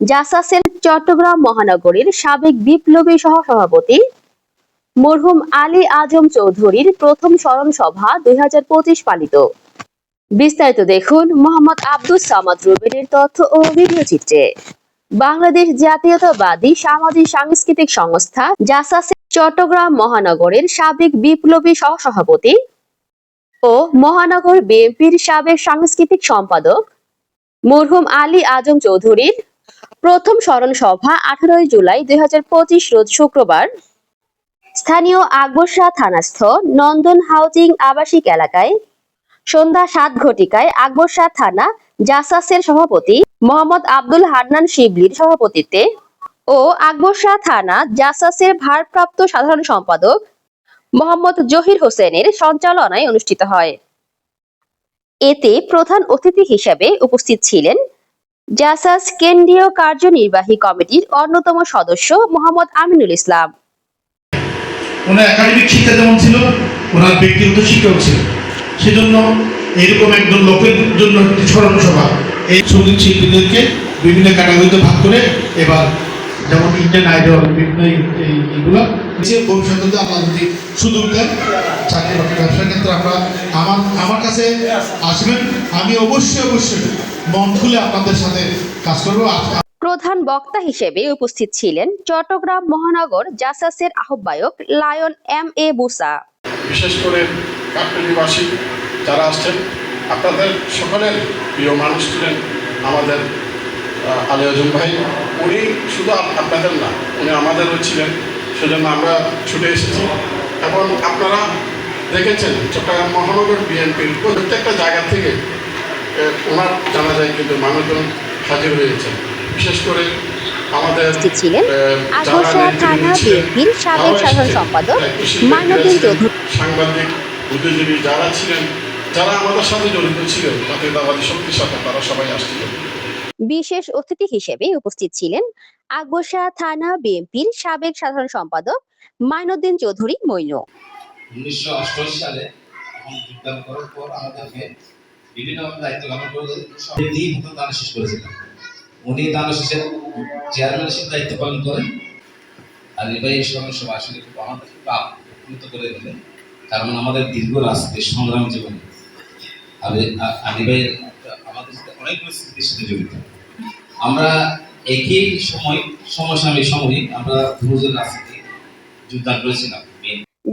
জাসাসের চট্টগ্রাম মহানগরীর সাবেক বিপ্লবী সহসভাপতি মরহুম আলী আজম চৌধুরীর প্রথম স্মরণ সভা 2025 পালিত। বিস্তারিত দেখুন মোহাম্মদ আব্দুস সামাদ রুবেলের তথ্য ও ভিডিও চিত্রে। বাংলাদেশ জাতীয়তাবাদী সামাজিক সাংস্কৃতিক সংস্থা জাসাসের চট্টগ্রাম মহানগরের সাবেক বিপ্লবী সহসভাপতি ও মহানগর বিএনপির সাবেক সাংস্কৃতিক সম্পাদক মরহুম আলী আজম চৌধুরীর প্রথম স্মরণ সভা 18 জুলাই 2025 রোজ শুক্রবার স্থানীয় আকবরশাহ থানাস্থ নন্দন হাউজিং আবাসিক এলাকায় সন্ধ্যা 7 ঘটিকায় আকবরশাহ থানা জাসাসের সভাপতি মোহাম্মদ আব্দুল হান্নান শিবলির সভাপতিত্বে ও আকবরশাহ থানা জাসাসের ভারপ্রাপ্ত সাধারণ সম্পাদক মোহাম্মদ জহির হোসেনের সঞ্চালনায় অনুষ্ঠিত হয়। এতে প্রধান অতিথি হিসেবে উপস্থিত ছিলেন জাসাস কেন্দ্রীয় কার্যনির্বাহী কমিটির অন্যতম সদস্য মোহাম্মদ আমিনুল ইসলাম। ওনার একাডেমিক শিক্ষা যেমন ছিল, ওনার ব্যক্তিগত শিক্ষাও ছিল। সেজন্য এরকম একজন লোকের জন্য একটি স্মরণ সভা এই সঙ্গীত শিল্পীদেরকে বিভিন্ন ক্যাটাগরিতে ভাগ করে এবার যেমন ইন্ডিয়ান আইডল বিভিন্ন এইগুলো ভবিষ্যতে আমরা যদি সুযোগ দেন চাকরি বাকরি ব্যবসার ক্ষেত্রে আমার কাছে আসবেন, আমি অবশ্যই মন খুলে আপনাদের সাথে কাজ করবো। প্রধান বক্তা হিসেবে উপস্থিত ছিলেন চট্টগ্রাম মহানগর জাসাসের আহ্বায়ক লায়ন MA বুসা। বিশেষ করে কাকরাইলবাসী যারা আসছেন, আপনাদের সকলের প্রিয় মানুষ ছিলেন আমাদের আলী আজম ভাই। উনি শুধু আপনাদের না, উনি আমাদেরও ছিলেন। সেজন্য আমরা ছুটে এসেছি এবং আপনারা দেখেছেন চট্টগ্রাম মহানগর বিএনপির প্রত্যেকটা জায়গা থেকে ওনার জানা যায় কিন্তু মানুষজন হাজির হয়েছেন। বিশেষ করে আমাদের ছিলেন আকবরশাহ থানা বিএনপির সাবেক সাধারণ সম্পাদক মাইনুদ্দিন চৌধুরী, সাংবাদিক, বুদ্ধিজীবী যারা ছিলেন, যারা আমাদের সাথে জড়িত ছিলেন, জাতীয়তাবাদী শক্তির সাথে তারা সবাই আসছিলেন। বিশেষ অতিথি হিসেবে উপস্থিত ছিলেন আকবরশাহ থানা বিএনপির সাবেক সাধারণ সম্পাদক মাইনুদ্দিন চৌধুরী মইনু। 1988 সালে যোগদান করার পর আমাদেরকে বিভিন্ন দায়িত্ব পালন করে দান শেষ করেছিলেন। উনি দান শেষের চেয়ারম্যানশিপ দায়িত্ব পালন করেন। আর এবার এই সভা আসলে খুব আমাদের আপ্লুত করে দিলেন, কারণ আমাদের দীর্ঘ রাজনীতির সংগ্রাম জীবনে আলী ভাই আমাদের সাথে অনেকগুলো স্মৃতির সাথে জড়িত। আমরা একই সমসাময়িক সময়ে আমরা দুজন রাজনীতি যোগদান করেছিলাম।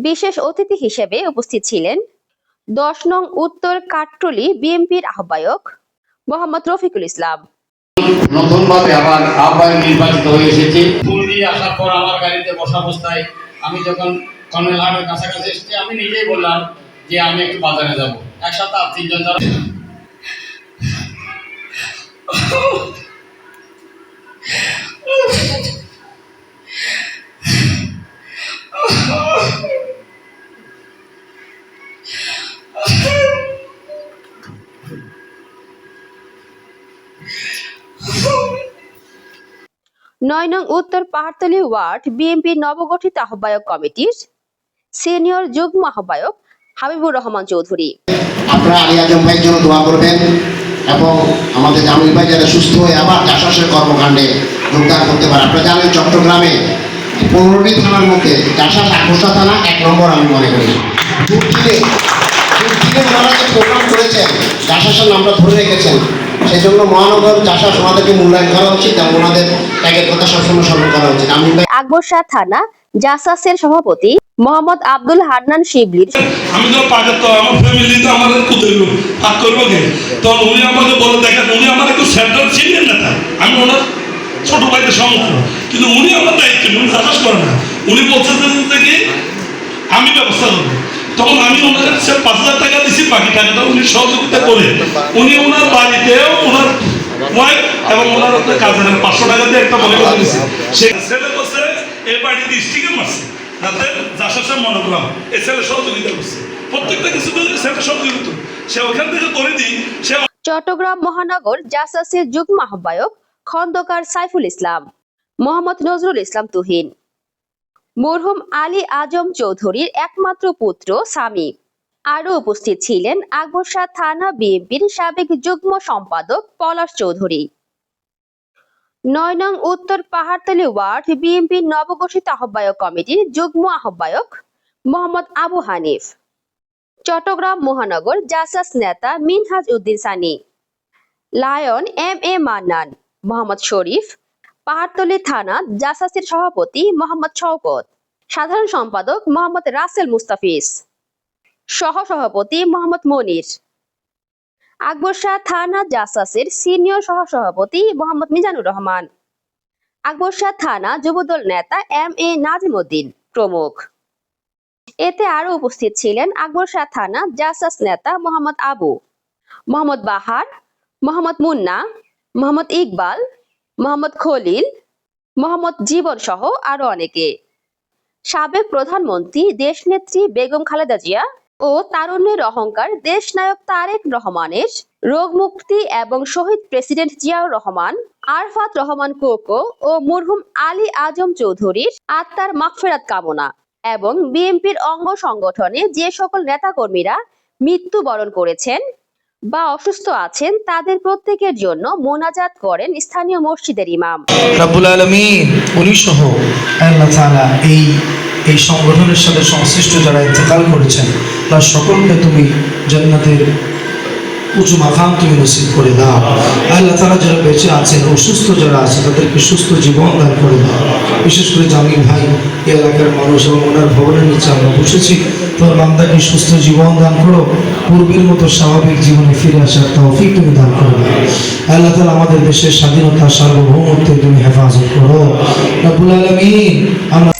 বিশেষ অতিথি হিসেবে উপস্থিত ছিলেন 10 নং উত্তর কাট্টলি বিএনপির আহ্বায়ক মোহাম্মদ রফিকুল ইসলাম। নতুনভাবে আবার আহ্বায়ক নির্বাচিত হয়ে এসেছি। ফুল দিয়ে আসার পর আমার গাড়িতে বসা অবস্থায় আমি যখন কর্নেল হাটের কাছাকাছি এসেছি, আমি নিজেই বললাম যে আমি একটু বাজারে যাব। একসাথে 3 জন নয় নং উত্তর পাহাড়তলী ওয়ার্ড বিএনপি নবগঠিত আহ্বায়ক কমিটির সিনিয়র যুগ্ম আহ্বায়ক হাবিবুর রহমান চৌধুরী। আপনারা আলী আজম ভাইয়ের জন্য দোয়া করবেন এবং আমাদের জামিল ভাই যারা সুস্থ হয়ে আবার জাসাসের কর্মকাণ্ডে যোগদান করতে পারে। আপনারা জানেন চট্টগ্রামে 15টি থানার মধ্যে জাসাস আকবরশাহ থানা 1 নম্বর আমি মনে করি। দিনে ওনারা যে প্রোগ্রাম করেছেন, জাসাসের নামটা ধরে রেখেছেন, সেই জন্য মহানগর জাসাস ওনাদেরকে মূল্যায়ন করা উচিত এবং ওনাদের ত্যাগের কথা সবসময় স্মরণ করা উচিত। আকবরশাহ থানা জাসাসের সভাপতি মোহাম্মদ আব্দুল হান্নান শিবলির আমি তো পাগল, তো আমার ফ্যামিলি তো আমাদের কুদেল ভাগ করবো কে? তো উনি আমাকে বলে দেখেন, উনি আমার একটু সেন্ট্রাল সিনিয়র নেতা, আমি ওনার ছোট ভাইদের সমর্থন, কিন্তু উনি আমার দায়িত্ব উনি সাহস করে না। উনি বলছেন যে আমি ব্যবস্থা করবো। তখন আমি ওনার 5,000 টাকা দিচ্ছি, বাকি টাকাটা উনি সহযোগিতা করে উনি ওনার বাড়িতেও ওনার ওয়াইফ এবং ওনার কাজের 500 টাকা দিয়ে একটা মনে করে দিচ্ছে। সে ছেলে বলছে এই বাড়িতে স্টিকে মারছে, যাতে জাসাসের মনোগ্রাম এই ছেলে সহযোগিতা করছে, প্রত্যেকটা কিছু ছেলে সহযোগিতা সে ওখান থেকে করে দিই। সে চট্টগ্রাম মহানগর জাসাসের যুগ্ম আহ্বায়ক খন্দকার সাইফুল ইসলাম, মোহাম্মদ নজরুল ইসলাম তুহিন, মরহুম আলী আজম চৌধুরীর একমাত্র পুত্র সামি। আরো উপস্থিত ছিলেন আকবরশাহ থানা বিএনপির সাবেক যুগ্ম সম্পাদক পলাশ চৌধুরী, 9 নং উত্তর পাহাড়তলী ওয়ার্ড বিএনপি নবগঠিত আহ্বায়ক কমিটির যুগ্ম আহ্বায়ক মোহাম্মদ আবু হানিফ, চট্টগ্রাম মহানগর জাসাস নেতা Minhaj Uddin Sunny, lion M A Mannan, Mohammad শরীফ, পাহাড়তলী থানা জাসাসের সভাপতি মোহাম্মদ শওকত, সাধারণ সম্পাদক মোহাম্মদ রাসেল মুস্তাফিজ, সহ সভাপতি মোহাম্মদ মনির, আকবরশাহ থানা জাসাসের সিনিয়র সহ সভাপতি মোহাম্মদ মিজানুর রহমান, আকবরশাহ থানা যুবদল নেতা এম এ নাজিম উদ্দিন প্রমুখ। এতে আরো উপস্থিত ছিলেন আকবরশাহ থানা জাসাস নেতা মোহাম্মদ আবু, মোহাম্মদ বাহার, মোহাম্মদ মুন্না, মোহাম্মদ ইকবাল, মোহাম্মদ খলিল, মোহাম্মদ জীবন সহ আরো অনেকে। সাবেক প্রধানমন্ত্রী দেশনেত্রী বেগম খালেদা জিয়া ও তারুণ্যের অহংকার দেশনায়ক তারেক রহমানের রোগ মুক্তি এবং শহীদ প্রেসিডেন্ট জিয়াউর রহমান, আরফাত রহমান কোকো ও মরহুম আলী আজম চৌধুরীর আত্মার মাগফিরাত কামনা এবং বিএনপির অঙ্গ সংগঠনে যে সকল নেতাকর্মীরা মৃত্যুবরণ করেছেন বা অসুস্থ আছেন তাদের প্রত্যেকের জন্য মোনাজাত করেন স্থানীয় মসজিদের ইমাম। রাব্বুল আলামিন উনি সহ আল্লাহ তাআলা এই সংগঠনের সাথে সংশ্লিষ্ট যারা ইন্তেকাল করেছেন তার সকলকে তুমি জান্নাতের উঁচু মাকাম তুমি নসিব করে দাও। আল্লাহ তাআলা যারা বেঁচে আছেন, অসুস্থ যারা আছে তাদেরকে সুস্থ জীবন দান করে দাও। বিশেষ করে জামিল ভাই এই এলাকার মানুষ এবং ওনার ভবনের নিচে আমরা বসেছি, তোমার বান্দাকে সুস্থ জীবন দান করো, পূর্বের মতো স্বাভাবিক জীবনে ফিরে আসার তৌফিক তুমি দান করো। আল্লাহ তাআলা আমাদের দেশের স্বাধীনতা সার্বভৌমত্বে তুমি হেফাজত করো। রাব্বুল আলামিন আমরা